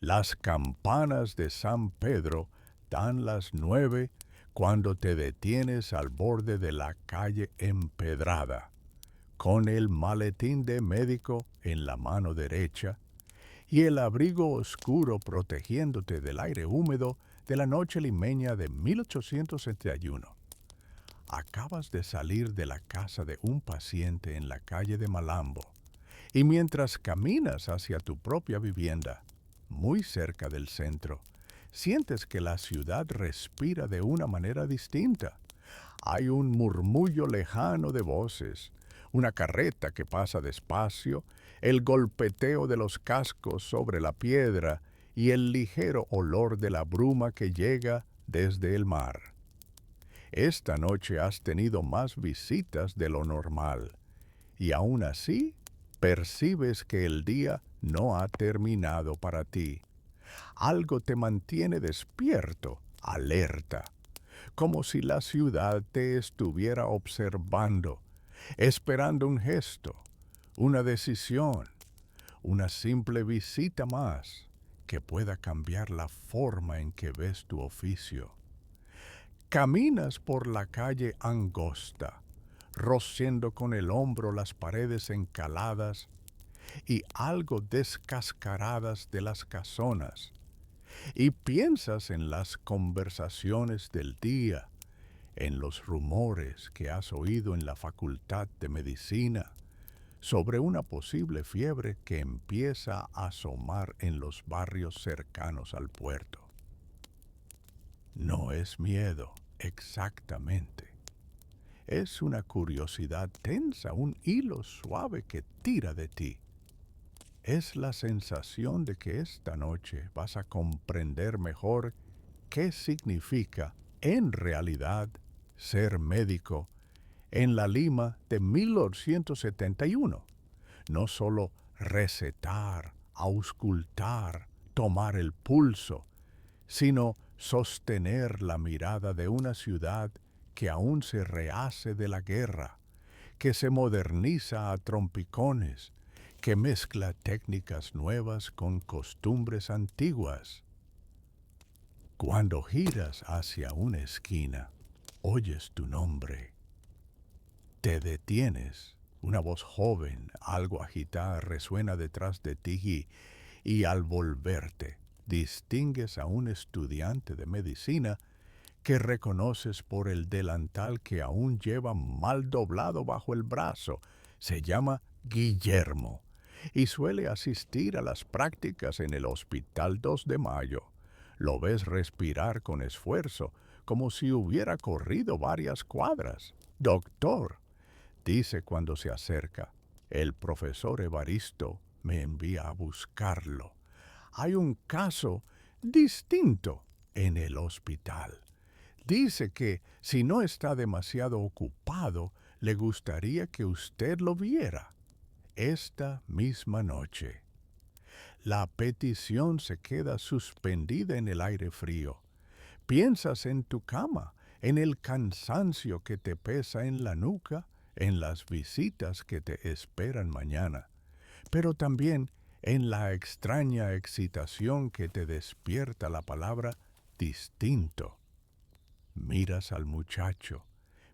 Las campanas de San Pedro dan las 9 cuando te detienes al borde de la calle empedrada, con el maletín de médico en la mano derecha y el abrigo oscuro protegiéndote del aire húmedo de la noche limeña de 1871. Acabas de salir de la casa de un paciente en la calle de Malambo y mientras caminas hacia tu propia vivienda, muy cerca del centro, sientes que la ciudad respira de una manera distinta. Hay un murmullo lejano de voces, una carreta que pasa despacio, el golpeteo de los cascos sobre la piedra y el ligero olor de la bruma que llega desde el mar. Esta noche has tenido más visitas de lo normal y aún así percibes que el día no ha terminado para ti. Algo te mantiene despierto, alerta, como si la ciudad te estuviera observando, esperando un gesto, una decisión, una simple visita más que pueda cambiar la forma en que ves tu oficio. Caminas por la calle angosta, rociendo con el hombro las paredes encaladas y algo descascaradas de las casonas, y piensas en las conversaciones del día, en los rumores que has oído en la Facultad de Medicina sobre una posible fiebre que empieza a asomar en los barrios cercanos al puerto. No es miedo, exactamente. Es una curiosidad tensa, un hilo suave que tira de ti. Es la sensación de que esta noche vas a comprender mejor qué significa, en realidad, ser médico en la Lima de 1871. No solo recetar, auscultar, tomar el pulso, sino sostener la mirada de una ciudad que aún se rehace de la guerra, que se moderniza a trompicones, que mezcla técnicas nuevas con costumbres antiguas. Cuando giras hacia una esquina, oyes tu nombre. Te detienes. Una voz joven, algo agitada, resuena detrás de ti y al volverte, distingues a un estudiante de medicina que reconoces por el delantal que aún lleva mal doblado bajo el brazo. Se llama Guillermo y suele asistir a las prácticas en el Hospital 2 de Mayo. Lo ves respirar con esfuerzo, como si hubiera corrido varias cuadras. Doctor, dice cuando se acerca, el profesor Evaristo me envía a buscarlo. Hay un caso distinto en el hospital. Dice que si no está demasiado ocupado, le gustaría que usted lo viera esta misma noche. La petición se queda suspendida en el aire frío. Piensas en tu cama, en el cansancio que te pesa en la nuca, en las visitas que te esperan mañana, pero también en la extraña excitación que te despierta la palabra distinto. Miras al muchacho,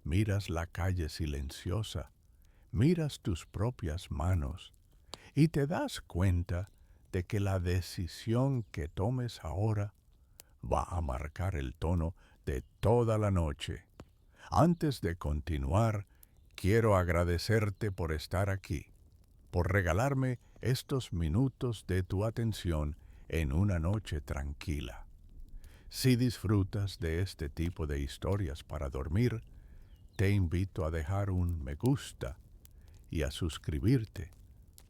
miras la calle silenciosa, miras tus propias manos y te das cuenta de que la decisión que tomes ahora va a marcar el tono de toda la noche. Antes de continuar, quiero agradecerte por estar aquí, por regalarme estos minutos de tu atención en una noche tranquila. Si disfrutas de este tipo de historias para dormir, te invito a dejar un me gusta y a suscribirte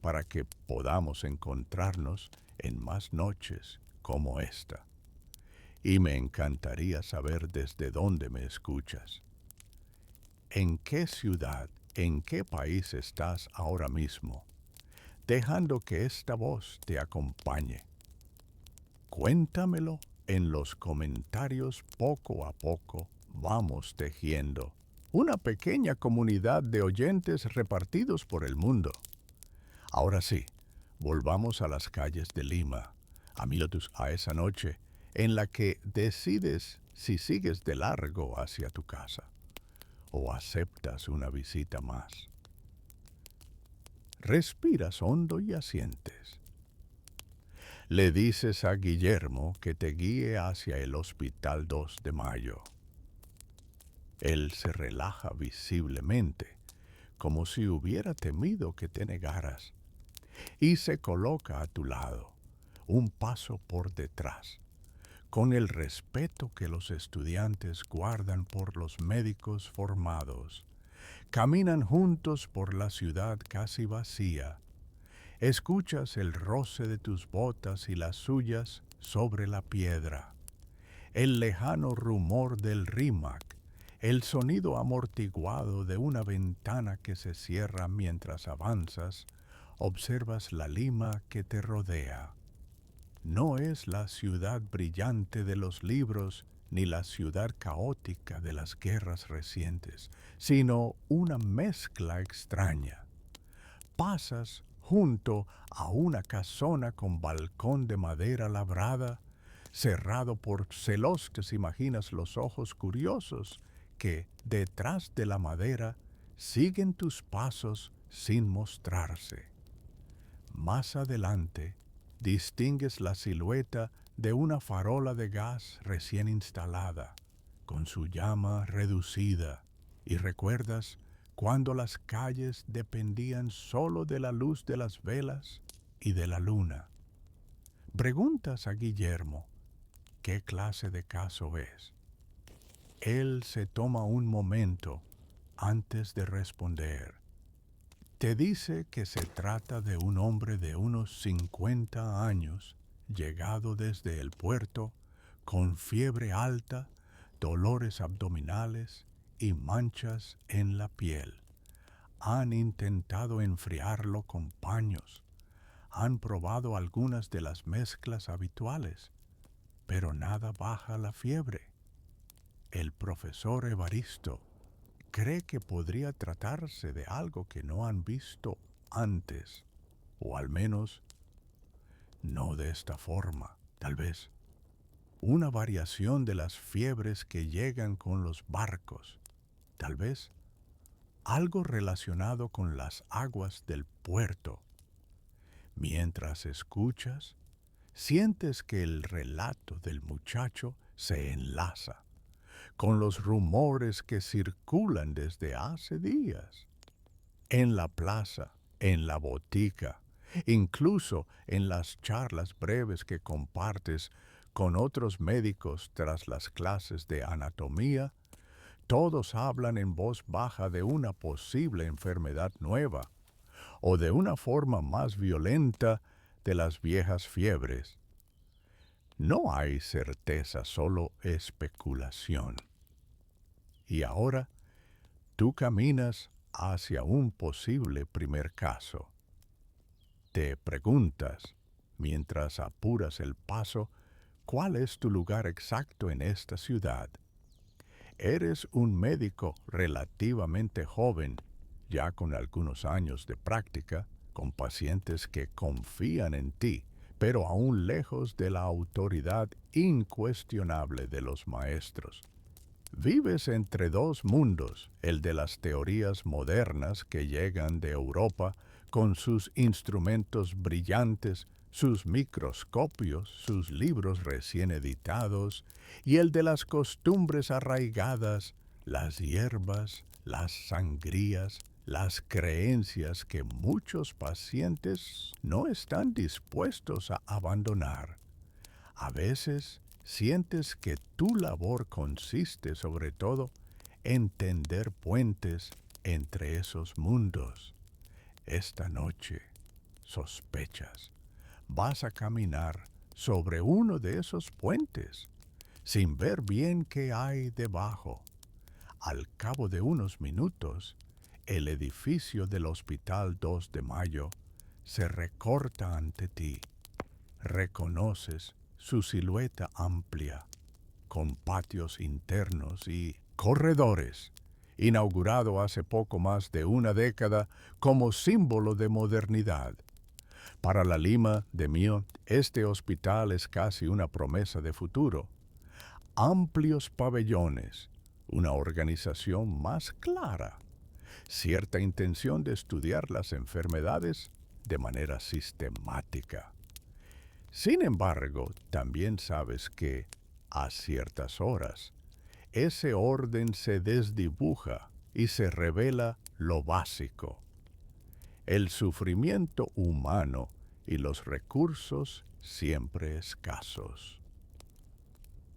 para que podamos encontrarnos en más noches como esta. Y me encantaría saber desde dónde me escuchas. ¿En qué ciudad, en qué país estás ahora mismo? Dejando que esta voz te acompañe. Cuéntamelo en los comentarios. Poco a poco vamos tejiendo una pequeña comunidad de oyentes repartidos por el mundo. Ahora sí, volvamos a las calles de Lima, A esa noche en la que decides si sigues de largo hacia tu casa o aceptas una visita más. Respiras hondo y asientes. Le dices a Guillermo que te guíe hacia el Hospital 2 de Mayo. Él se relaja visiblemente, como si hubiera temido que te negaras, y se coloca a tu lado, un paso por detrás, con el respeto que los estudiantes guardan por los médicos formados. Caminan juntos por la ciudad casi vacía. Escuchas el roce de tus botas y las suyas sobre la piedra, el lejano rumor del rímac, el sonido amortiguado de una ventana que se cierra mientras avanzas. Observas la Lima que te rodea. No es la ciudad brillante de los libros ni la ciudad caótica de las guerras recientes, sino una mezcla extraña. Pasas junto a una casona con balcón de madera labrada, cerrado por celostes. Imaginas los ojos curiosos que, detrás de la madera, siguen tus pasos sin mostrarse. Más adelante, distingues la silueta de una farola de gas recién instalada, con su llama reducida, y recuerdas cuando las calles dependían solo de la luz de las velas y de la luna. Preguntas a Guillermo qué clase de caso es. Él se toma un momento antes de responder. Te dice que se trata de un hombre de unos 50 años, llegado desde el puerto, con fiebre alta, dolores abdominales y manchas en la piel. Han intentado enfriarlo con paños. Han probado algunas de las mezclas habituales, pero nada baja la fiebre. El profesor Evaristo cree que podría tratarse de algo que no han visto antes, o al menos no de esta forma. Tal vez una variación de las fiebres que llegan con los barcos. Tal vez algo relacionado con las aguas del puerto. Mientras escuchas, sientes que el relato del muchacho se enlaza con los rumores que circulan desde hace días. En la plaza, en la botica, incluso en las charlas breves que compartes con otros médicos tras las clases de anatomía, todos hablan en voz baja de una posible enfermedad nueva o de una forma más violenta de las viejas fiebres. No hay certeza, solo especulación. Y ahora tú caminas hacia un posible primer caso. Te preguntas, mientras apuras el paso, ¿cuál es tu lugar exacto en esta ciudad? Eres un médico relativamente joven, ya con algunos años de práctica, con pacientes que confían en ti, pero aún lejos de la autoridad incuestionable de los maestros. Vives entre dos mundos, el de las teorías modernas que llegan de Europa con sus instrumentos brillantes, sus microscopios, sus libros recién editados, y el de las costumbres arraigadas, las hierbas, las sangrías, las creencias que muchos pacientes no están dispuestos a abandonar. A veces sientes que tu labor consiste sobre todo en tender puentes entre esos mundos. Esta noche, sospechas, vas a caminar sobre uno de esos puentes, sin ver bien qué hay debajo. Al cabo de unos minutos, el edificio del Hospital 2 de Mayo se recorta ante ti. Reconoces su silueta amplia, con patios internos y corredores, inaugurado hace poco más de una década como símbolo de modernidad. Para la Lima de Mío, este hospital es casi una promesa de futuro. Amplios pabellones, una organización más clara, cierta intención de estudiar las enfermedades de manera sistemática. Sin embargo, también sabes que, a ciertas horas, ese orden se desdibuja y se revela lo básico: el sufrimiento humano y los recursos siempre escasos.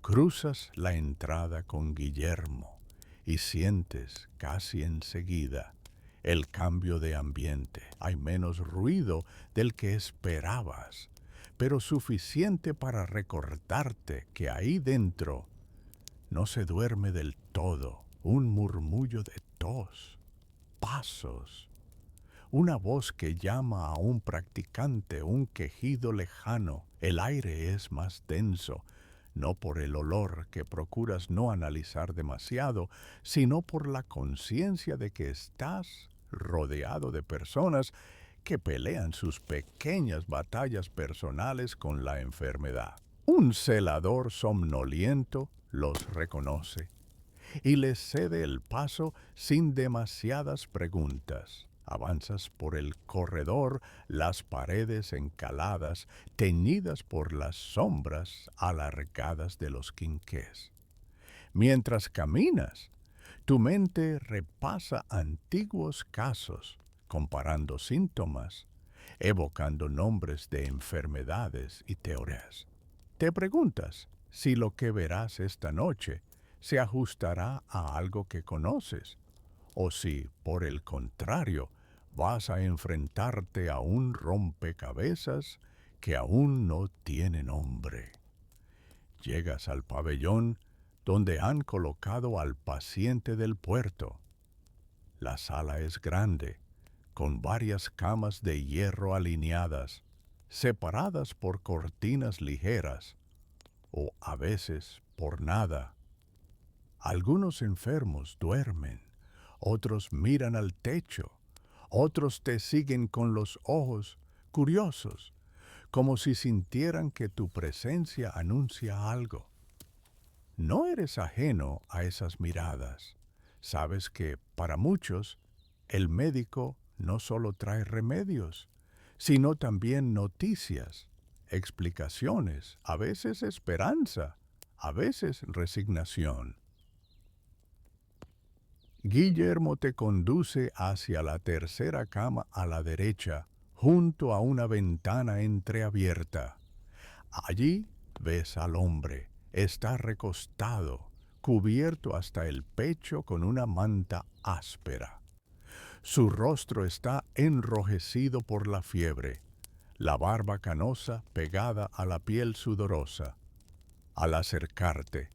Cruzas la entrada con Guillermo y sientes casi enseguida el cambio de ambiente. Hay menos ruido del que esperabas, pero suficiente para recordarte que ahí dentro no se duerme del todo. Un murmullo de tos, pasos, una voz que llama a un practicante, un quejido lejano. El aire es más denso, no por el olor que procuras no analizar demasiado, sino por la conciencia de que estás rodeado de personas que pelean sus pequeñas batallas personales con la enfermedad. Un celador somnoliento los reconoce y les cede el paso sin demasiadas preguntas. Avanzas por el corredor, las paredes encaladas, teñidas por las sombras alargadas de los quinqués. Mientras caminas, tu mente repasa antiguos casos, comparando síntomas, evocando nombres de enfermedades y teorías. Te preguntas si lo que verás esta noche se ajustará a algo que conoces, o si, por el contrario, vas a enfrentarte a un rompecabezas que aún no tiene nombre. Llegas al pabellón donde han colocado al paciente del puerto. La sala es grande, con varias camas de hierro alineadas, separadas por cortinas ligeras, o a veces por nada. Algunos enfermos duermen, otros miran al techo, otros te siguen con los ojos, curiosos, como si sintieran que tu presencia anuncia algo. No eres ajeno a esas miradas. Sabes que, para muchos, el médico no solo trae remedios, sino también noticias, explicaciones, a veces esperanza, a veces resignación. Guillermo te conduce hacia la tercera cama a la derecha, junto a una ventana entreabierta. Allí ves al hombre. Está recostado, cubierto hasta el pecho con una manta áspera. Su rostro está enrojecido por la fiebre, la barba canosa pegada a la piel sudorosa. Al acercarte,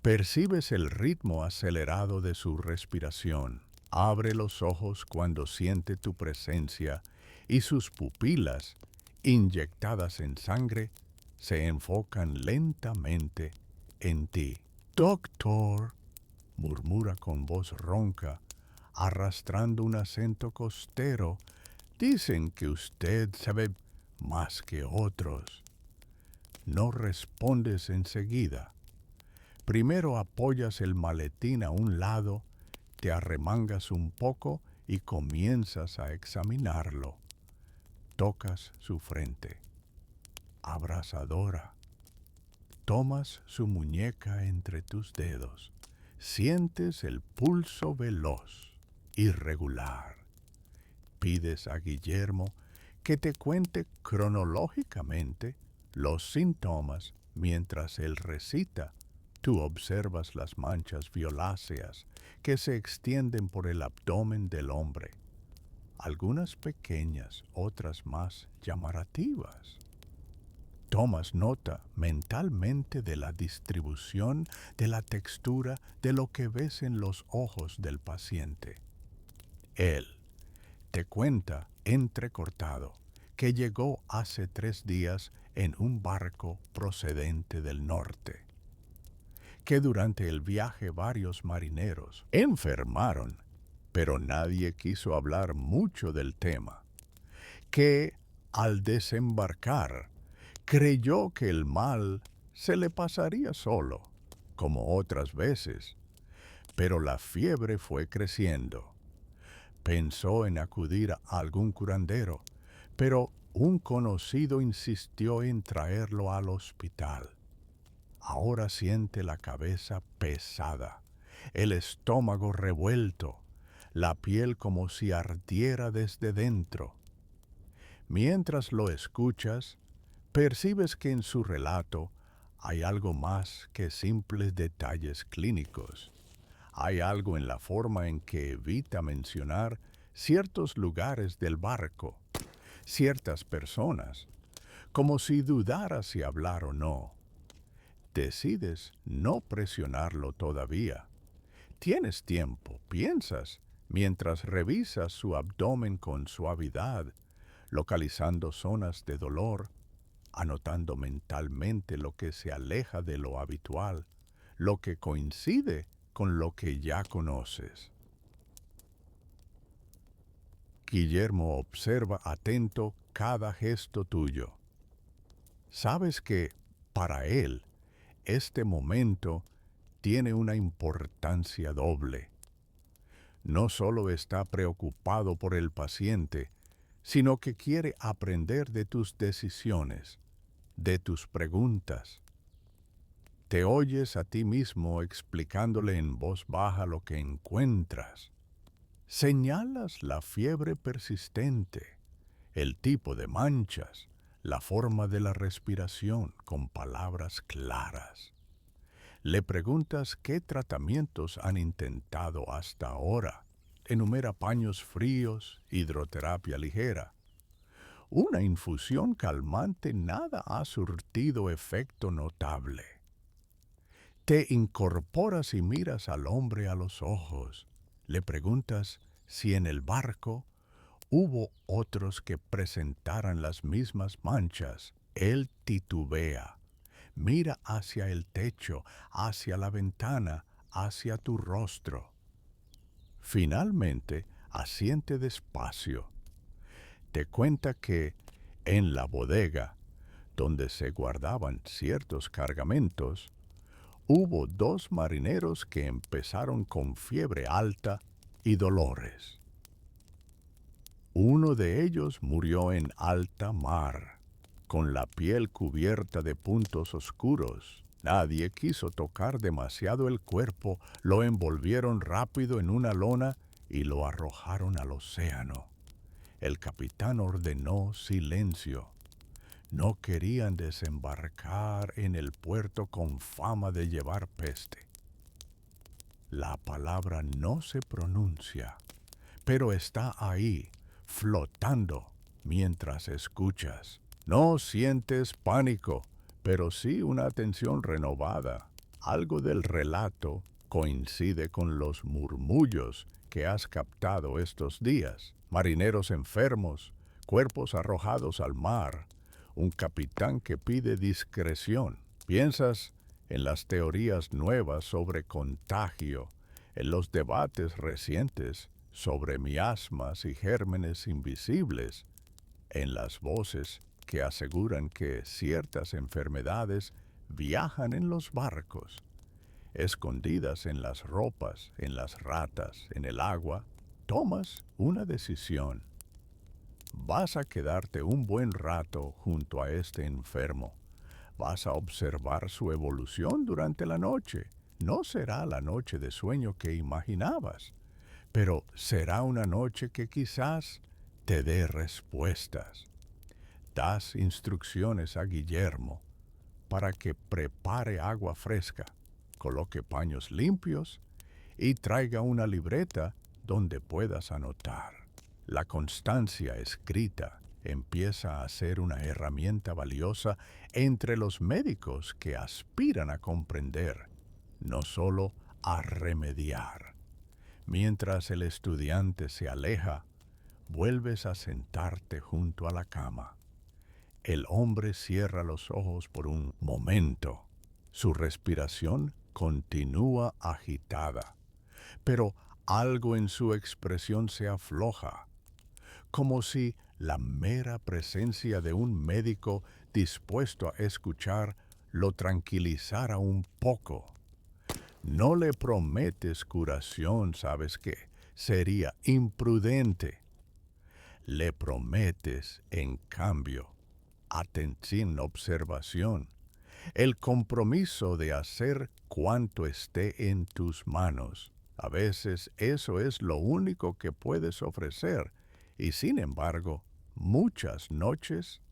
percibes el ritmo acelerado de su respiración. Abre los ojos cuando siente tu presencia y sus pupilas, inyectadas en sangre, se enfocan lentamente en ti. Doctor, murmura con voz ronca, arrastrando un acento costero. Dicen que usted sabe más que otros. No respondes enseguida. Primero apoyas el maletín a un lado, te arremangas un poco y comienzas a examinarlo. Tocas su frente. Abrasadora. Tomas su muñeca entre tus dedos. Sientes el pulso veloz, irregular. Pides a Guillermo que te cuente cronológicamente los síntomas mientras él recita. Tú observas las manchas violáceas que se extienden por el abdomen del hombre. Algunas pequeñas, otras más llamativas. Tomas nota mentalmente de la distribución, de la textura, de lo que ves en los ojos del paciente. Él te cuenta, entrecortado, que llegó hace 3 días en un barco procedente del norte, que durante el viaje varios marineros enfermaron, pero nadie quiso hablar mucho del tema, que Al desembarcar, creyó que el mal se le pasaría solo, como otras veces, pero la fiebre fue creciendo. Pensó en acudir a algún curandero, pero un conocido insistió en traerlo al hospital. Ahora siente la cabeza pesada, el estómago revuelto, la piel como si ardiera desde dentro. Mientras lo escuchas, percibes que en su relato hay algo más que simples detalles clínicos. Hay algo en la forma en que evita mencionar ciertos lugares del barco, ciertas personas, como si dudara si hablar o no. Decides no presionarlo todavía. Tienes tiempo, piensas, mientras revisas su abdomen con suavidad, localizando zonas de dolor, anotando mentalmente lo que se aleja de lo habitual, lo que coincide con lo que ya conoces. Guillermo observa atento cada gesto tuyo. Sabes que, para él, este momento tiene una importancia doble. No solo está preocupado por el paciente, sino que quiere aprender de tus decisiones, de tus preguntas. Te oyes a ti mismo explicándole en voz baja lo que encuentras. Señalas la fiebre persistente, el tipo de manchas, la forma de la respiración con palabras claras. Le preguntas qué tratamientos han intentado hasta ahora. Enumera paños fríos, hidroterapia ligera. Una infusión calmante nada ha surtido efecto notable. Te incorporas y miras al hombre a los ojos. Le preguntas si en el barco hubo otros que presentaran las mismas manchas. Él titubea. Mira hacia el techo, hacia la ventana, hacia tu rostro. Finalmente, asiente despacio. Te cuenta que en la bodega, donde se guardaban ciertos cargamentos, hubo 2 marineros que empezaron con fiebre alta y dolores. Uno de ellos murió en alta mar, con la piel cubierta de puntos oscuros. Nadie quiso tocar demasiado el cuerpo, lo envolvieron rápido en una lona y lo arrojaron al océano. El capitán ordenó silencio. No querían desembarcar en el puerto con fama de llevar peste. La palabra no se pronuncia, pero está ahí, flotando, mientras escuchas. No sientes pánico, pero sí una atención renovada. Algo del relato coincide con los murmullos que has captado estos días. Marineros enfermos, cuerpos arrojados al mar, un capitán que pide discreción. Piensas en las teorías nuevas sobre contagio, en los debates recientes sobre miasmas y gérmenes invisibles, en las voces que aseguran que ciertas enfermedades viajan en los barcos, escondidas en las ropas, en las ratas, en el agua. Tomas una decisión. Vas a quedarte un buen rato junto a este enfermo. Vas a observar su evolución durante la noche. No será la noche de sueño que imaginabas, pero será una noche que quizás te dé respuestas. Das instrucciones a Guillermo para que prepare agua fresca, coloque paños limpios y traiga una libreta donde puedas anotar. La constancia escrita empieza a ser una herramienta valiosa entre los médicos que aspiran a comprender, no solo a remediar. Mientras el estudiante se aleja, vuelves a sentarte junto a la cama. El hombre cierra los ojos por un momento. Su respiración continúa agitada, pero algo en su expresión se afloja, como si La mera presencia de un médico dispuesto a escuchar lo tranquilizará un poco. No le prometes curación, ¿sabes qué? Sería imprudente. Le prometes, en cambio, atención, observación, el compromiso de hacer cuanto esté en tus manos. A veces eso es lo único que puedes ofrecer y sin embargo, muchas noches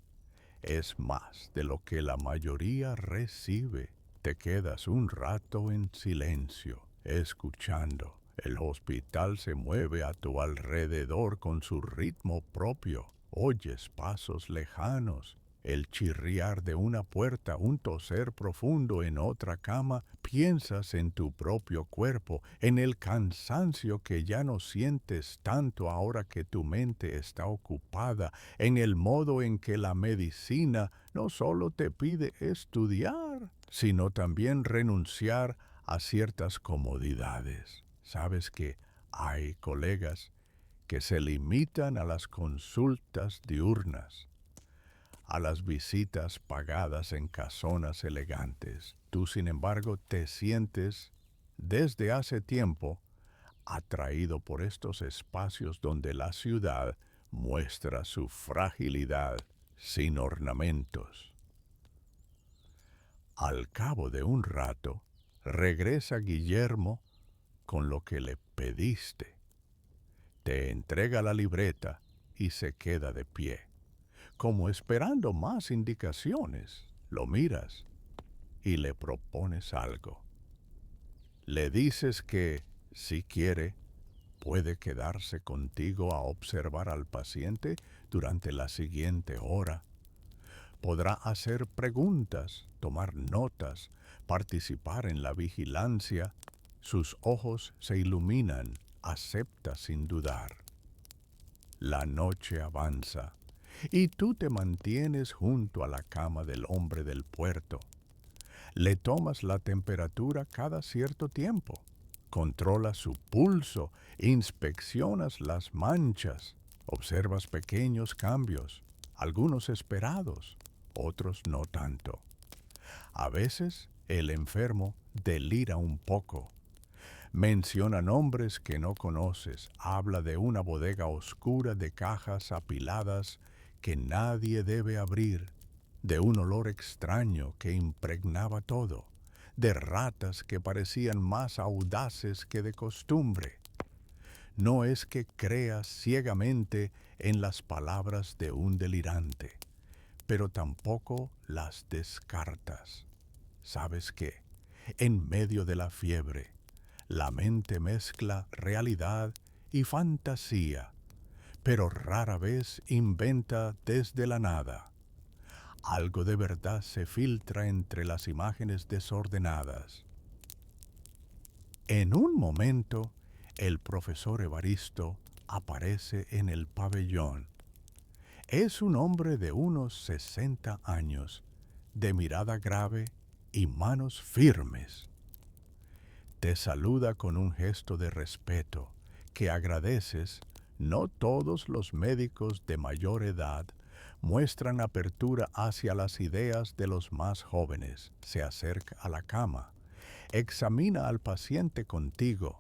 es más de lo que la mayoría recibe. Te quedas un rato en silencio, escuchando. El hospital se mueve a tu alrededor con su ritmo propio. Oyes pasos lejanos, el chirriar de una puerta, un toser profundo en otra cama. Piensas en tu propio cuerpo, en el cansancio que ya no sientes tanto ahora que tu mente está ocupada, en el modo en que la medicina no solo te pide estudiar, sino también renunciar a ciertas comodidades. Sabes que hay colegas que se limitan a las consultas diurnas, a las visitas pagadas en casonas elegantes. Tú, sin embargo, te sientes desde hace tiempo atraído por estos espacios donde la ciudad muestra su fragilidad sin ornamentos. Al cabo de un rato, regresa Guillermo con lo que le pediste. Te entrega la libreta y se queda de pie, como esperando más indicaciones. Lo miras y le propones algo. Le dices que, si quiere, puede quedarse contigo a observar al paciente durante la siguiente hora. Podrá hacer preguntas, tomar notas, participar en la vigilancia. Sus ojos se iluminan, acepta sin dudar. La noche avanza y tú te mantienes junto a la cama del hombre del puerto. Le tomas la temperatura cada cierto tiempo, controlas su pulso, inspeccionas las manchas, observas pequeños cambios, algunos esperados, otros no tanto. A veces el enfermo delira un poco. Menciona nombres que no conoces, habla de una bodega oscura de cajas apiladas que nadie debe abrir, de un olor extraño que impregnaba todo, de ratas que parecían más audaces que de costumbre. No es que creas ciegamente en las palabras de un delirante, pero tampoco las descartas. ¿Sabes qué? En medio de la fiebre, la mente mezcla realidad y fantasía, pero rara vez inventa desde la nada. Algo de verdad se filtra entre las imágenes desordenadas. En un momento, el profesor Evaristo aparece en el pabellón. Es un hombre de unos 60 años, de mirada grave y manos firmes. Te saluda con un gesto de respeto que agradeces. No todos los médicos de mayor edad muestran apertura hacia las ideas de los más jóvenes. Se acerca a la cama, examina al paciente contigo,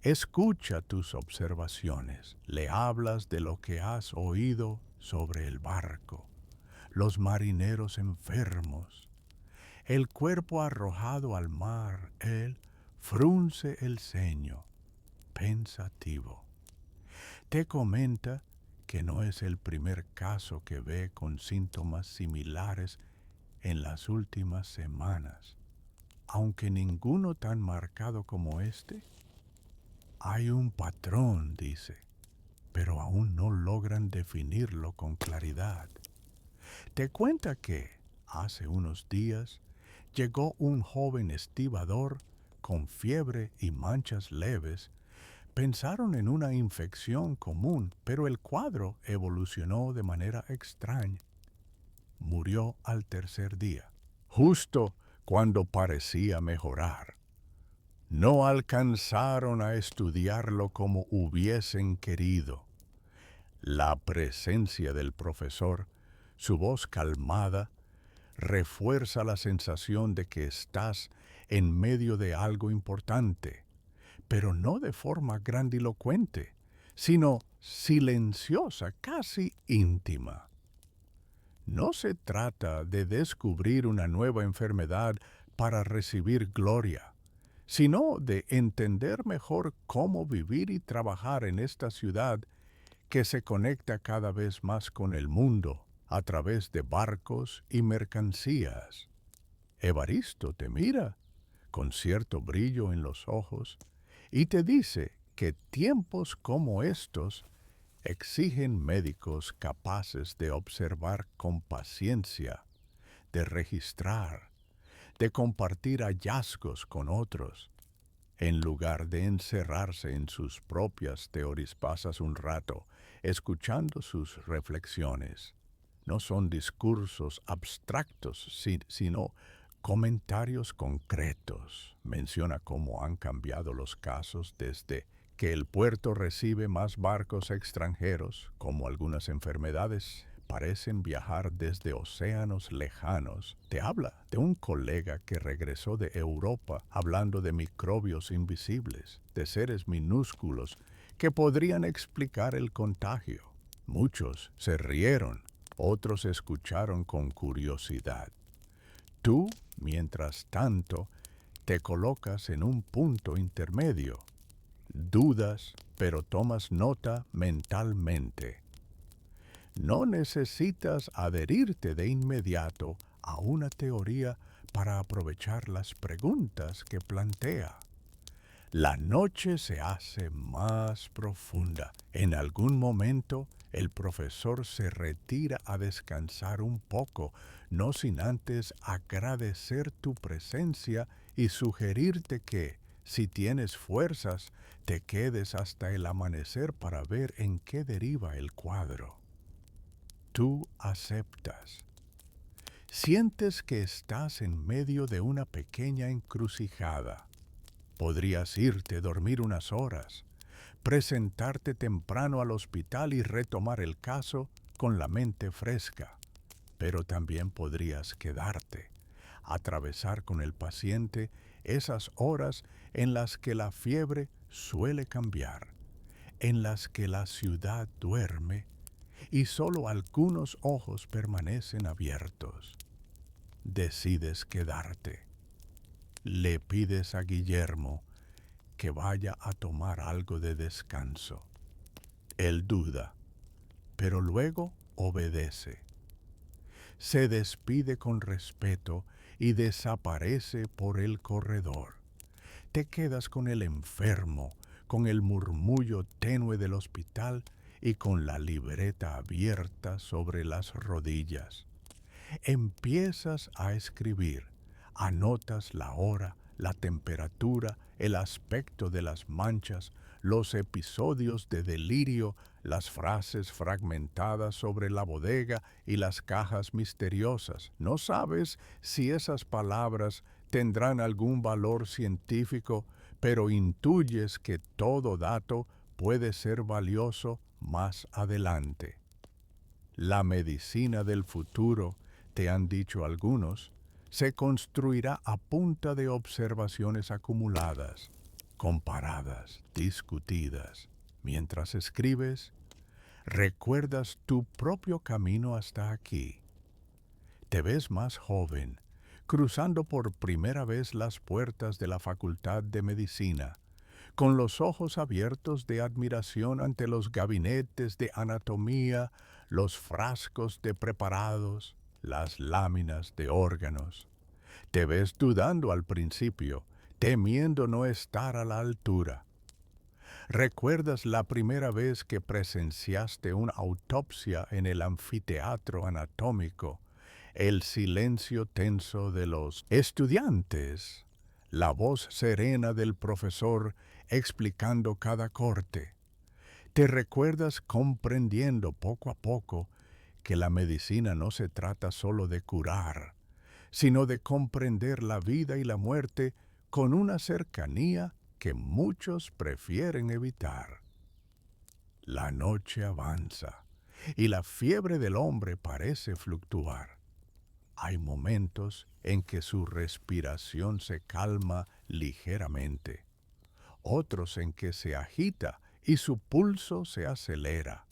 escucha tus observaciones, le hablas de lo que has oído sobre el barco, los marineros enfermos, el cuerpo arrojado al mar. Él frunce el ceño, pensativo. Te comenta que no es el primer caso que ve con síntomas similares en las últimas semanas, aunque ninguno tan marcado como este. Hay un patrón, dice, pero aún no logran definirlo con claridad. Te cuenta que, hace unos días, llegó un joven estibador con fiebre y manchas leves. Pensaron en una infección común, pero el cuadro evolucionó de manera extraña. Murió al tercer día, justo cuando parecía mejorar. No alcanzaron a estudiarlo como hubiesen querido. La presencia del profesor, su voz calmada, refuerza la sensación de que estás en medio de algo importante, pero no de forma grandilocuente, sino silenciosa, casi íntima. No se trata de descubrir una nueva enfermedad para recibir gloria, sino de entender mejor cómo vivir y trabajar en esta ciudad que se conecta cada vez más con el mundo a través de barcos y mercancías. Evaristo te mira con cierto brillo en los ojos y te dice que tiempos como estos exigen médicos capaces de observar con paciencia, de registrar, de compartir hallazgos con otros, en lugar de encerrarse en sus propias teorías. Pasas un rato escuchando sus reflexiones. No son discursos abstractos, sino comentarios concretos. Menciona cómo han cambiado los casos desde que el puerto recibe más barcos extranjeros, como algunas enfermedades parecen viajar desde océanos lejanos. Te habla de un colega que regresó de Europa hablando de microbios invisibles, de seres minúsculos que podrían explicar el contagio. Muchos se rieron, otros escucharon con curiosidad. Tú, mientras tanto, te colocas en un punto intermedio. Dudas, pero tomas nota mentalmente. No necesitas adherirte de inmediato a una teoría para aprovechar las preguntas que plantea. La noche se hace más profunda. En algún momento el profesor se retira a descansar un poco, no sin antes agradecer tu presencia y sugerirte que, si tienes fuerzas, te quedes hasta el amanecer para ver en qué deriva el cuadro. Tú aceptas. Sientes que estás en medio de una pequeña encrucijada. Podrías irte a dormir unas horas, presentarte temprano al hospital y retomar el caso con la mente fresca. Pero también podrías quedarte, atravesar con el paciente esas horas en las que la fiebre suele cambiar, en las que la ciudad duerme y solo algunos ojos permanecen abiertos. Decides quedarte. Le pides a Guillermo que vaya a tomar algo de descanso. Él duda, pero luego obedece. Se despide con respeto y desaparece por el corredor. Te quedas con el enfermo, con el murmullo tenue del hospital y con la libreta abierta sobre las rodillas. Empiezas a escribir, anotas la hora, la temperatura, el aspecto de las manchas, los episodios de delirio, las frases fragmentadas sobre la bodega y las cajas misteriosas. No sabes si esas palabras tendrán algún valor científico, pero intuyes que todo dato puede ser valioso más adelante. La medicina del futuro, te han dicho algunos, se construirá a punta de observaciones acumuladas, comparadas, discutidas. Mientras escribes, recuerdas tu propio camino hasta aquí. Te ves más joven, cruzando por primera vez las puertas de la Facultad de Medicina, con los ojos abiertos de admiración ante los gabinetes de anatomía, los frascos de preparados, las láminas de órganos. Te ves dudando al principio, temiendo no estar a la altura. ¿Recuerdas la primera vez que presenciaste una autopsia en el anfiteatro anatómico? El silencio tenso de los estudiantes, la voz serena del profesor explicando cada corte. ¿Te recuerdas comprendiendo poco a poco que la medicina no se trata solo de curar, sino de comprender la vida y la muerte con una cercanía que muchos prefieren evitar? La noche avanza y la fiebre del hombre parece fluctuar. Hay momentos en que su respiración se calma ligeramente, otros en que se agita y su pulso se acelera.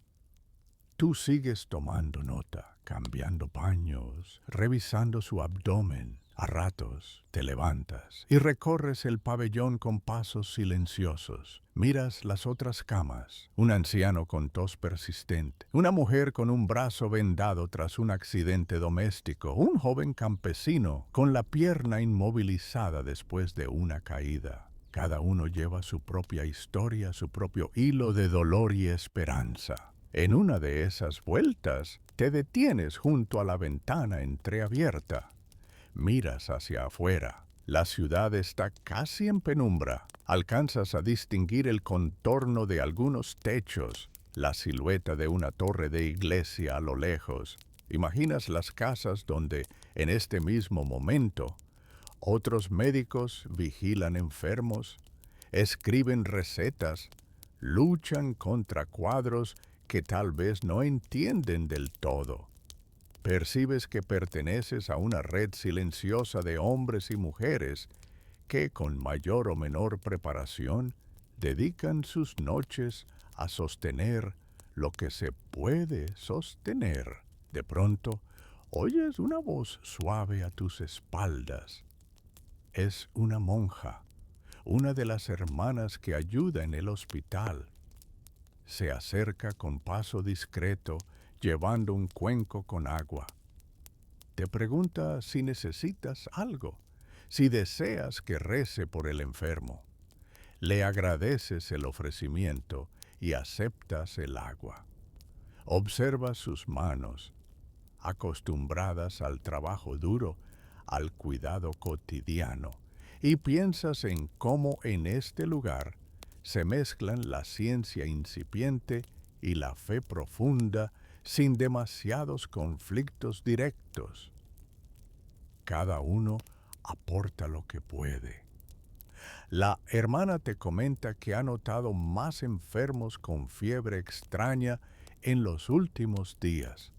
Tú sigues tomando nota, cambiando paños, revisando su abdomen. A ratos te levantas y recorres el pabellón con pasos silenciosos. Miras las otras camas, un anciano con tos persistente, una mujer con un brazo vendado tras un accidente doméstico, un joven campesino con la pierna inmovilizada después de una caída. Cada uno lleva su propia historia, su propio hilo de dolor y esperanza. En una de esas vueltas, te detienes junto a la ventana entreabierta. Miras hacia afuera. La ciudad está casi en penumbra. Alcanzas a distinguir el contorno de algunos techos, la silueta de una torre de iglesia a lo lejos. Imaginas las casas donde, en este mismo momento, otros médicos vigilan enfermos, escriben recetas, luchan contra cuadros que tal vez no entienden del todo. Percibes que perteneces a una red silenciosa de hombres y mujeres que, con mayor o menor preparación, dedican sus noches a sostener lo que se puede sostener. De pronto, oyes una voz suave a tus espaldas. Es una monja, una de las hermanas que ayuda en el hospital. Se acerca con paso discreto, llevando un cuenco con agua. Te pregunta si necesitas algo, si deseas que rece por el enfermo. Le agradeces el ofrecimiento y aceptas el agua. Observas sus manos, acostumbradas al trabajo duro, al cuidado cotidiano, y piensas en cómo en este lugar se mezclan la ciencia incipiente y la fe profunda sin demasiados conflictos directos. Cada uno aporta lo que puede. La hermana te comenta que ha notado más enfermos con fiebre extraña en los últimos días,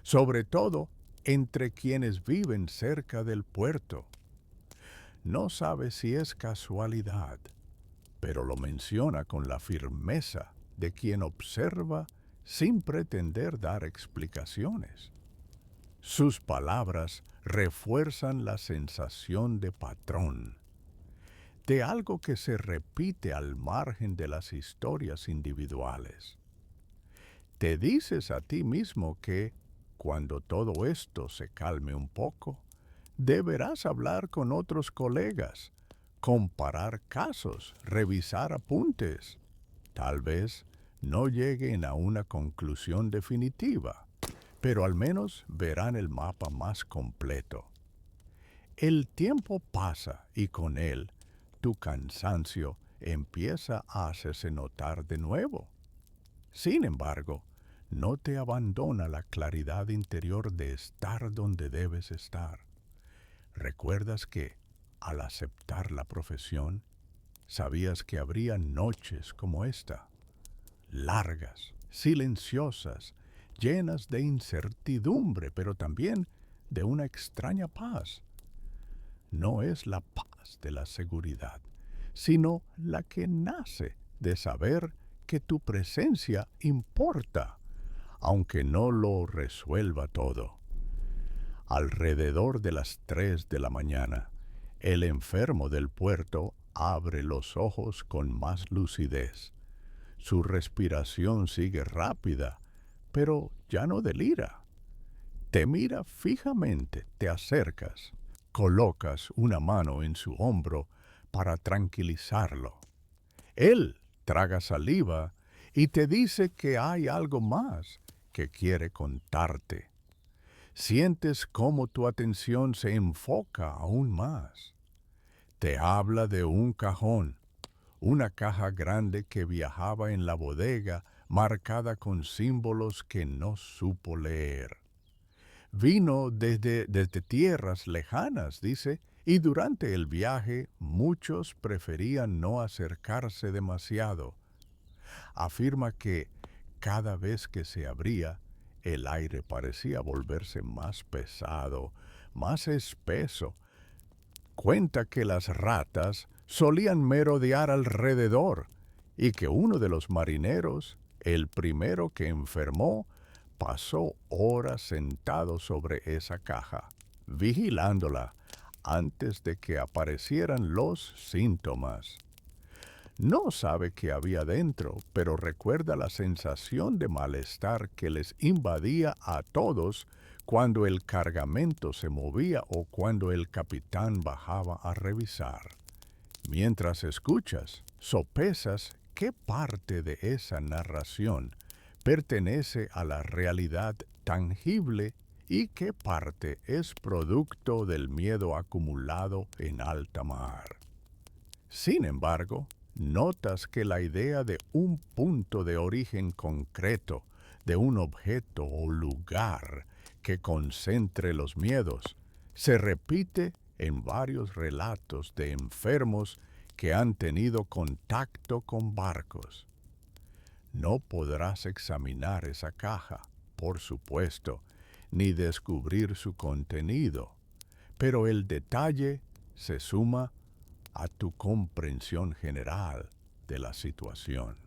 sobre todo entre quienes viven cerca del puerto. No sabe si es casualidad, pero lo menciona con la firmeza de quien observa sin pretender dar explicaciones. Sus palabras refuerzan la sensación de patrón, de algo que se repite al margen de las historias individuales. Te dices a ti mismo que, cuando todo esto se calme un poco, deberás hablar con otros colegas, comparar casos, revisar apuntes. Tal vez no lleguen a una conclusión definitiva, pero al menos verán el mapa más completo. El tiempo pasa y con él tu cansancio empieza a hacerse notar de nuevo. Sin embargo, no te abandona la claridad interior de estar donde debes estar. ¿Recuerdas que, al aceptar la profesión, sabías que habría noches como esta? Largas, silenciosas, llenas de incertidumbre, pero también de una extraña paz. No es la paz de la seguridad, sino la que nace de saber que tu presencia importa, aunque no lo resuelva todo. Alrededor de las 3 de la mañana, el enfermo del puerto abre los ojos con más lucidez. Su respiración sigue rápida, pero ya no delira. Te mira fijamente, te acercas, colocas una mano en su hombro para tranquilizarlo. Él traga saliva y te dice que hay algo más que quiere contarte. Sientes cómo tu atención se enfoca aún más. Te habla de un cajón, una caja grande que viajaba en la bodega marcada con símbolos que no supo leer. Vino desde tierras lejanas, dice, y durante el viaje muchos preferían no acercarse demasiado. Afirma que cada vez que se abría, el aire parecía volverse más pesado, más espeso. Cuenta que las ratas solían merodear alrededor y que uno de los marineros, el primero que enfermó, pasó horas sentado sobre esa caja, vigilándola antes de que aparecieran los síntomas. No sabe qué había dentro, pero recuerda la sensación de malestar que les invadía a todos cuando el cargamento se movía o cuando el capitán bajaba a revisar. Mientras escuchas, sopesas qué parte de esa narración pertenece a la realidad tangible y qué parte es producto del miedo acumulado en alta mar. Sin embargo, notas que la idea de un punto de origen concreto, de un objeto o lugar que concentre los miedos, se repite en varios relatos de enfermos que han tenido contacto con barcos. No podrás examinar esa caja, por supuesto, ni descubrir su contenido, pero el detalle se suma a tu comprensión general de la situación.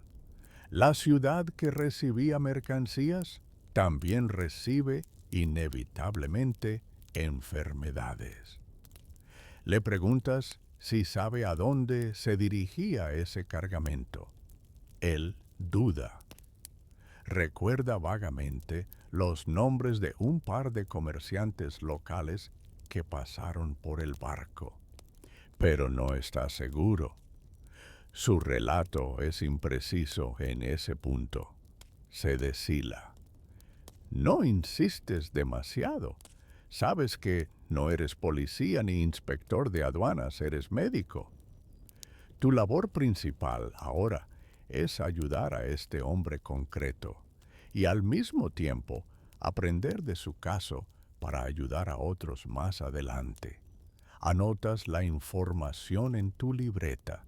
La ciudad que recibía mercancías también recibe inevitablemente enfermedades. Le preguntas si sabe a dónde se dirigía ese cargamento. Él duda. Recuerda vagamente los nombres de un par de comerciantes locales que pasaron por el barco, pero no está seguro. Su relato es impreciso en ese punto. Se deshila. No insistes demasiado. Sabes que no eres policía ni inspector de aduanas, eres médico. Tu labor principal ahora es ayudar a este hombre concreto y al mismo tiempo aprender de su caso para ayudar a otros más adelante. Anotas la información en tu libreta,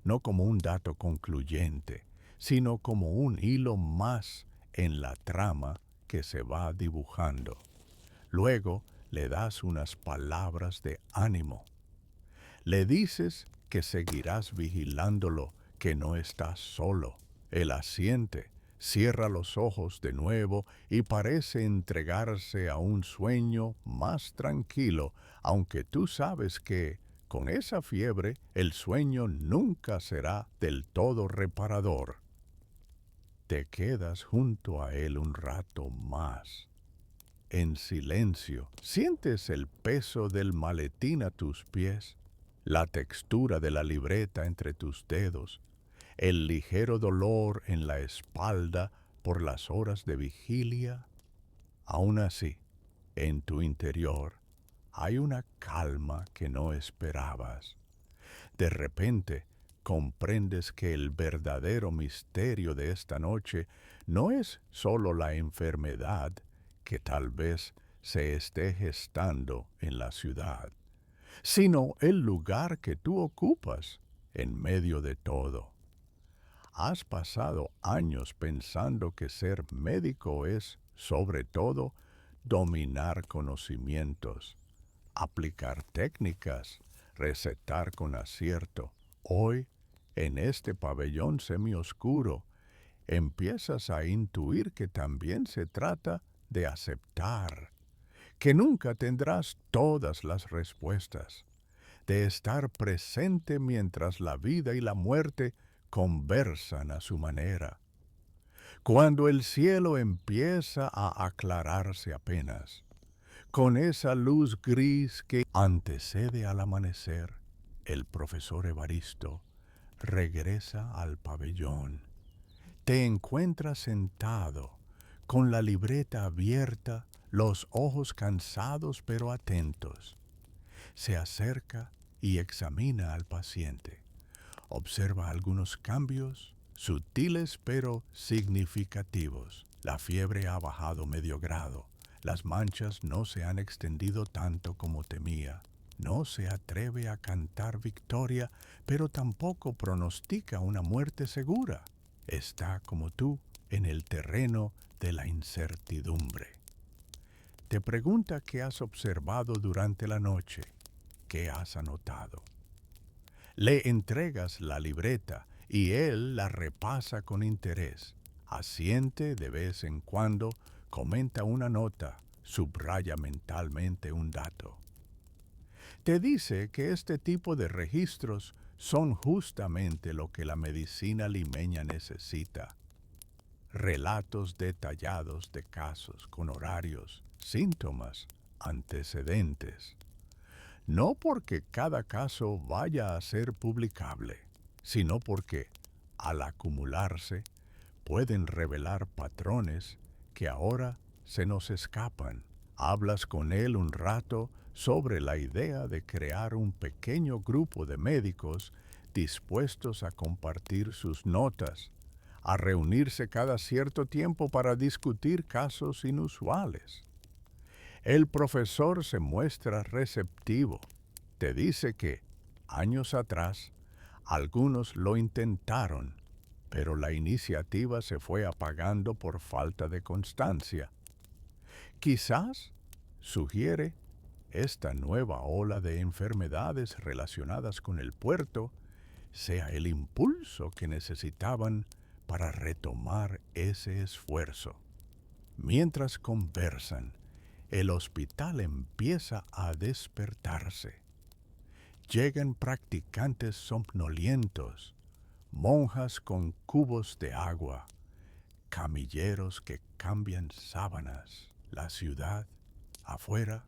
no como un dato concluyente, sino como un hilo más en la trama que se va dibujando. Luego le das unas palabras de ánimo. Le dices que seguirás vigilándolo, que no estás solo. Él asiente, cierra los ojos de nuevo y parece entregarse a un sueño más tranquilo, aunque tú sabes que, con esa fiebre, el sueño nunca será del todo reparador. Te quedas junto a él un rato más. En silencio, sientes el peso del maletín a tus pies, la textura de la libreta entre tus dedos, el ligero dolor en la espalda por las horas de vigilia. Aún así, en tu interior hay una calma que no esperabas. De repente, comprendes que el verdadero misterio de esta noche no es sólo la enfermedad que tal vez se esté gestando en la ciudad, sino el lugar que tú ocupas en medio de todo. Has pasado años pensando que ser médico es, sobre todo, dominar conocimientos, aplicar técnicas, recetar con acierto. Hoy, en este pabellón semioscuro, empiezas a intuir que también se trata de aceptar, que nunca tendrás todas las respuestas, de estar presente mientras la vida y la muerte conversan a su manera. Cuando el cielo empieza a aclararse apenas, con esa luz gris que antecede al amanecer, el profesor Evaristo regresa al pabellón. Te encuentras sentado, con la libreta abierta, los ojos cansados pero atentos. Se acerca y examina al paciente. Observa algunos cambios, sutiles pero significativos. La fiebre ha bajado medio grado. Las manchas no se han extendido tanto como temía. No se atreve a cantar victoria, pero tampoco pronostica una muerte segura. Está como tú en el terreno de la incertidumbre. Te pregunta qué has observado durante la noche, qué has anotado. Le entregas la libreta y él la repasa con interés. Asiente de vez en cuando, comenta una nota, subraya mentalmente un dato. Te dice que este tipo de registros son justamente lo que la medicina limeña necesita. Relatos detallados de casos con horarios, síntomas, antecedentes. No porque cada caso vaya a ser publicable, sino porque, al acumularse, pueden revelar patrones que ahora se nos escapan. Hablas con él un rato sobre la idea de crear un pequeño grupo de médicos dispuestos a compartir sus notas, a reunirse cada cierto tiempo para discutir casos inusuales. El profesor se muestra receptivo. Te dice que, años atrás, algunos lo intentaron, pero la iniciativa se fue apagando por falta de constancia. Quizás, sugiere, esta nueva ola de enfermedades relacionadas con el puerto sea el impulso que necesitaban para retomar ese esfuerzo. Mientras conversan, el hospital empieza a despertarse. Llegan practicantes somnolientos, monjas con cubos de agua, camilleros que cambian sábanas. La ciudad, afuera,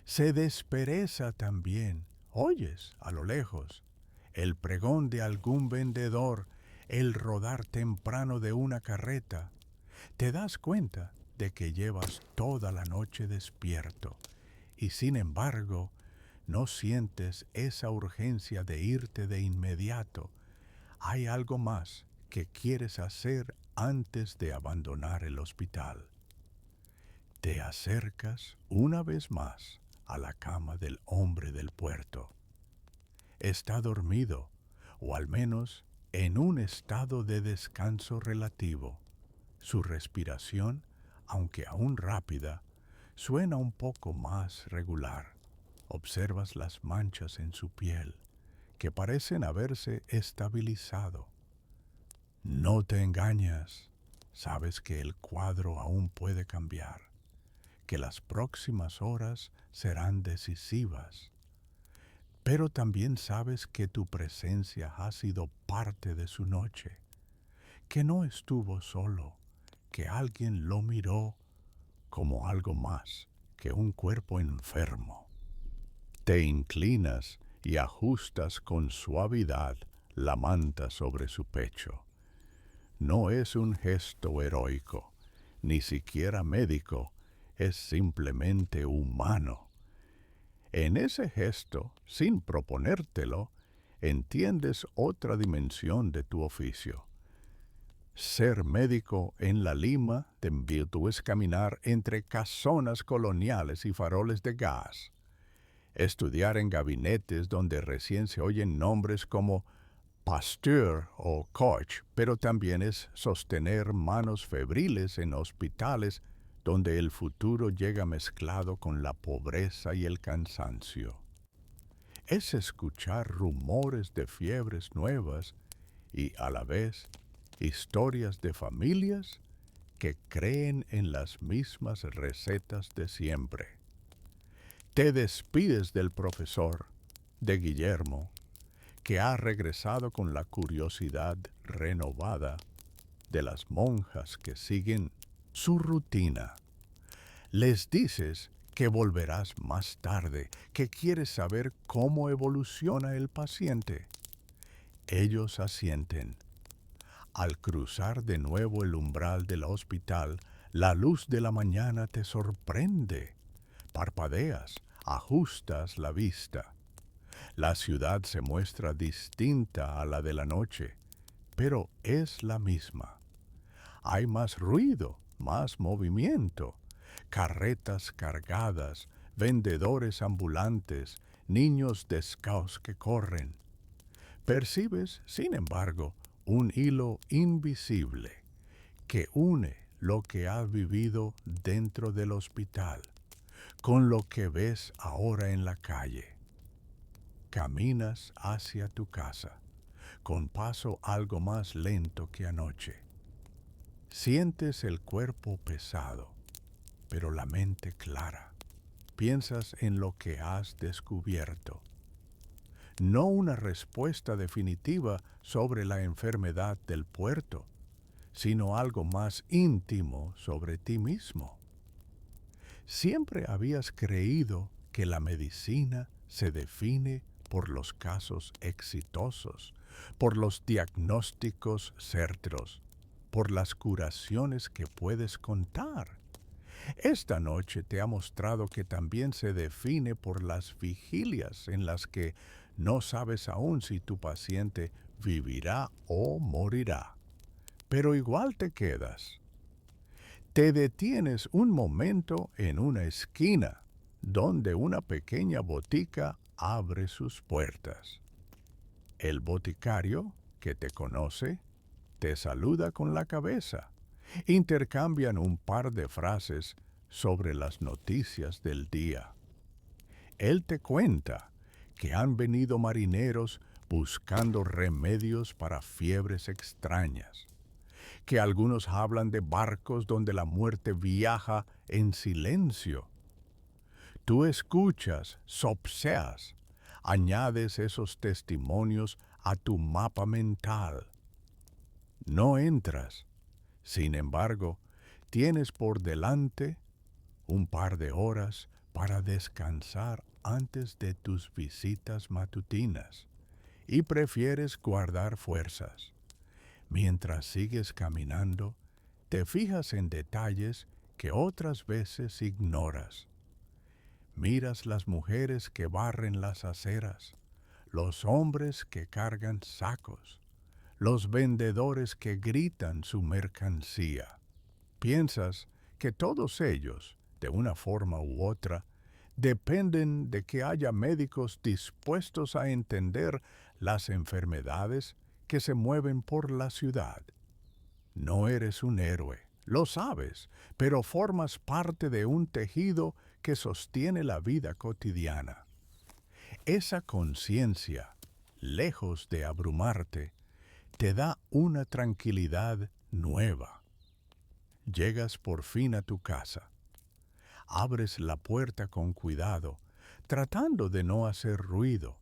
se despereza también. Oyes, a lo lejos, el pregón de algún vendedor, el rodar temprano de una carreta. Te das cuenta de que llevas toda la noche despierto y sin embargo no sientes esa urgencia de irte de inmediato. Hay algo más que quieres hacer antes de abandonar el hospital. Te acercas una vez más a la cama del hombre del puerto. Está dormido, o al menos en un estado de descanso relativo. Su respiración, aunque aún rápida, suena un poco más regular. Observas las manchas en su piel, que parecen haberse estabilizado. No te engañas. Sabes que el cuadro aún puede cambiar, que las próximas horas serán decisivas. Pero también sabes que tu presencia ha sido parte de su noche, que no estuvo solo, que alguien lo miró como algo más que un cuerpo enfermo. Te inclinas y ajustas con suavidad la manta sobre su pecho. No es un gesto heroico, ni siquiera médico, es simplemente humano. En ese gesto, sin proponértelo, entiendes otra dimensión de tu oficio. Ser médico en la Lima de Envirtu es caminar entre casonas coloniales y faroles de gas. Estudiar en gabinetes donde recién se oyen nombres como Pasteur o Koch, pero también es sostener manos febriles en hospitales donde el futuro llega mezclado con la pobreza y el cansancio. Es escuchar rumores de fiebres nuevas y a la vez historias de familias que creen en las mismas recetas de siempre. Te despides del profesor, de Guillermo, que ha regresado con la curiosidad renovada, de las monjas que siguen su rutina. Les dices que volverás más tarde, que quieres saber cómo evoluciona el paciente. Ellos asienten. Al cruzar de nuevo el umbral del hospital, la luz de la mañana te sorprende. Parpadeas, ajustas la vista. La ciudad se muestra distinta a la de la noche, pero es la misma. Hay más ruido, más movimiento, carretas cargadas, vendedores ambulantes, niños descalzos que corren. Percibes, sin embargo, un hilo invisible que une lo que has vivido dentro del hospital con lo que ves ahora en la calle. Caminas hacia tu casa, con paso algo más lento que anoche. Sientes el cuerpo pesado, pero la mente clara. Piensas en lo que has descubierto. No una respuesta definitiva sobre la enfermedad del puerto, sino algo más íntimo sobre ti mismo. Siempre habías creído que la medicina se define por los casos exitosos, por los diagnósticos certeros, por las curaciones que puedes contar. Esta noche te ha mostrado que también se define por las vigilias en las que no sabes aún si tu paciente vivirá o morirá. Pero igual te quedas. Te detienes un momento en una esquina donde una pequeña botica abre sus puertas. El boticario, que te conoce, te saluda con la cabeza. Intercambian un par de frases sobre las noticias del día. Él te cuenta que han venido marineros buscando remedios para fiebres extrañas, que algunos hablan de barcos donde la muerte viaja en silencio. Tú escuchas, sopseas, añades esos testimonios a tu mapa mental. No entras. Sin embargo, tienes por delante un par de horas para descansar antes de tus visitas matutinas y prefieres guardar fuerzas. Mientras sigues caminando, te fijas en detalles que otras veces ignoras. Miras las mujeres que barren las aceras, los hombres que cargan sacos, los vendedores que gritan su mercancía. Piensas que todos ellos, de una forma u otra, dependen de que haya médicos dispuestos a entender las enfermedades que se mueven por la ciudad. No eres un héroe, lo sabes, pero formas parte de un tejido que sostiene la vida cotidiana. Esa conciencia, lejos de abrumarte, te da una tranquilidad nueva. Llegas por fin a tu casa. Abres la puerta con cuidado, tratando de no hacer ruido.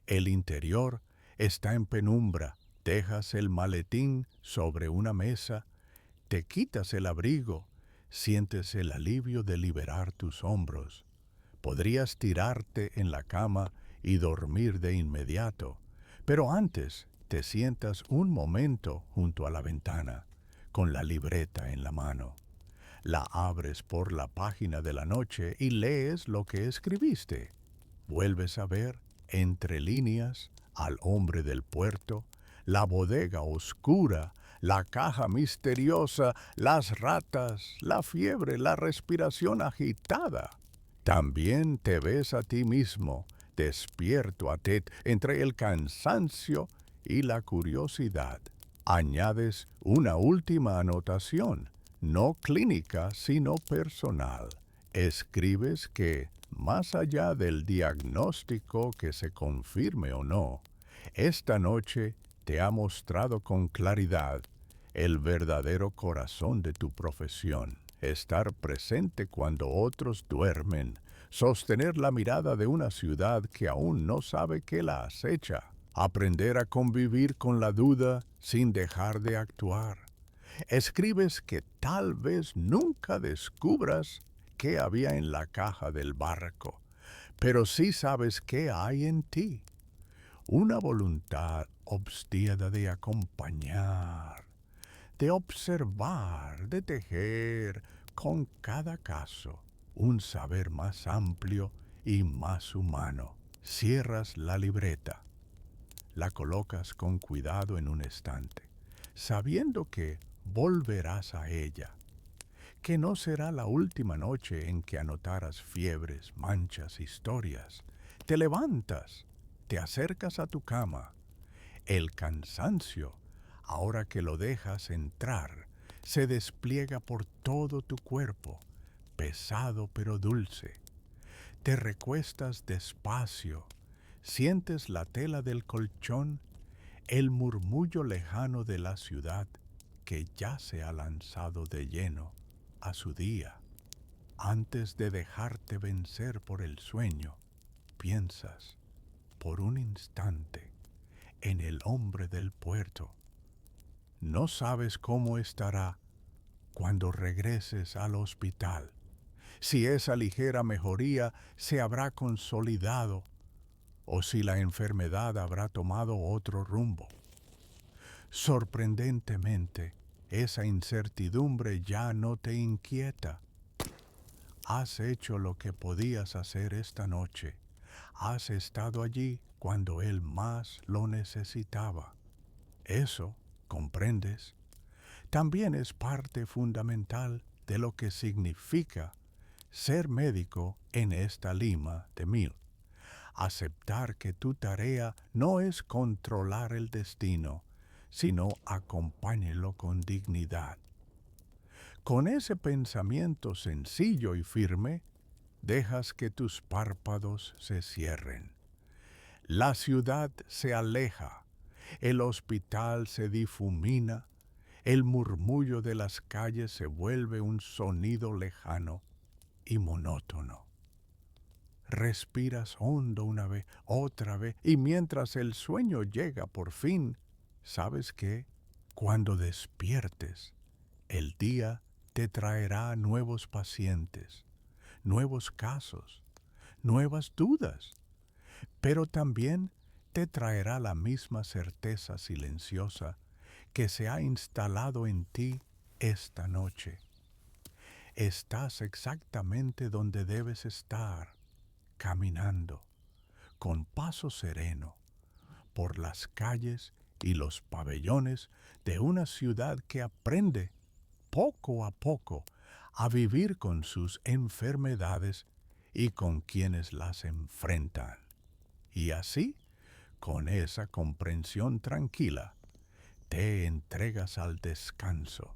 El interior está en penumbra. Dejas el maletín sobre una mesa, te quitas el abrigo, sientes el alivio de liberar tus hombros. Podrías tirarte en la cama y dormir de inmediato, pero antes te sientas un momento junto a la ventana, con la libreta en la mano. La abres por la página de la noche y lees lo que escribiste. Vuelves a ver, entre líneas, al hombre del puerto, la bodega oscura, la caja misteriosa, las ratas, la fiebre, la respiración agitada. También te ves a ti mismo, despierto a Ted entre el cansancio y la curiosidad. Añades una última anotación, no clínica, sino personal. Escribes que, más allá del diagnóstico que se confirme o no, esta noche te ha mostrado con claridad el verdadero corazón de tu profesión. Estar presente cuando otros duermen, sostener la mirada de una ciudad que aún no sabe que la acecha, aprender a convivir con la duda sin dejar de actuar. Escribes que tal vez nunca descubras qué había en la caja del barco, pero sí sabes qué hay en ti. Una voluntad obstinada de acompañar, de observar, de tejer con cada caso un saber más amplio y más humano. Cierras la libreta, la colocas con cuidado en un estante, sabiendo que volverás a ella, que no será la última noche en que anotarás fiebres, manchas, historias. Te levantas, te acercas a tu cama. El cansancio Ahora que lo dejas entrar, se despliega por todo tu cuerpo, pesado pero dulce. Te recuestas despacio, sientes la tela del colchón, el murmullo lejano de la ciudad que ya se ha lanzado de lleno a su día. Antes de dejarte vencer por el sueño, piensas por un instante en el hombre del puerto. No sabes cómo estará cuando regreses al hospital, si esa ligera mejoría se habrá consolidado o si la enfermedad habrá tomado otro rumbo. Sorprendentemente, esa incertidumbre ya no te inquieta. Has hecho lo que podías hacer esta noche. Has estado allí cuando él más lo necesitaba. Eso, comprendes, también es parte fundamental de lo que significa ser médico en esta Lima de 1000. Aceptar que tu tarea no es controlar el destino, sino acompáñelo con dignidad. Con ese pensamiento sencillo y firme, dejas que tus párpados se cierren. La ciudad se aleja, el hospital se difumina, el murmullo de las calles se vuelve un sonido lejano y monótono. Respiras hondo una vez, otra vez, y mientras el sueño llega por fin, ¿sabes qué? Cuando despiertes, el día te traerá nuevos pacientes, nuevos casos, nuevas dudas, pero también te traerá la misma certeza silenciosa que se ha instalado en ti esta noche. Estás exactamente donde debes estar, caminando, con paso sereno, por las calles y los pabellones de una ciudad que aprende, poco a poco, a vivir con sus enfermedades y con quienes las enfrentan. Y así, con esa comprensión tranquila, te entregas al descanso,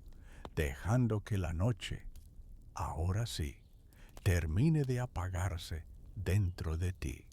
dejando que la noche, ahora sí, termine de apagarse dentro de ti.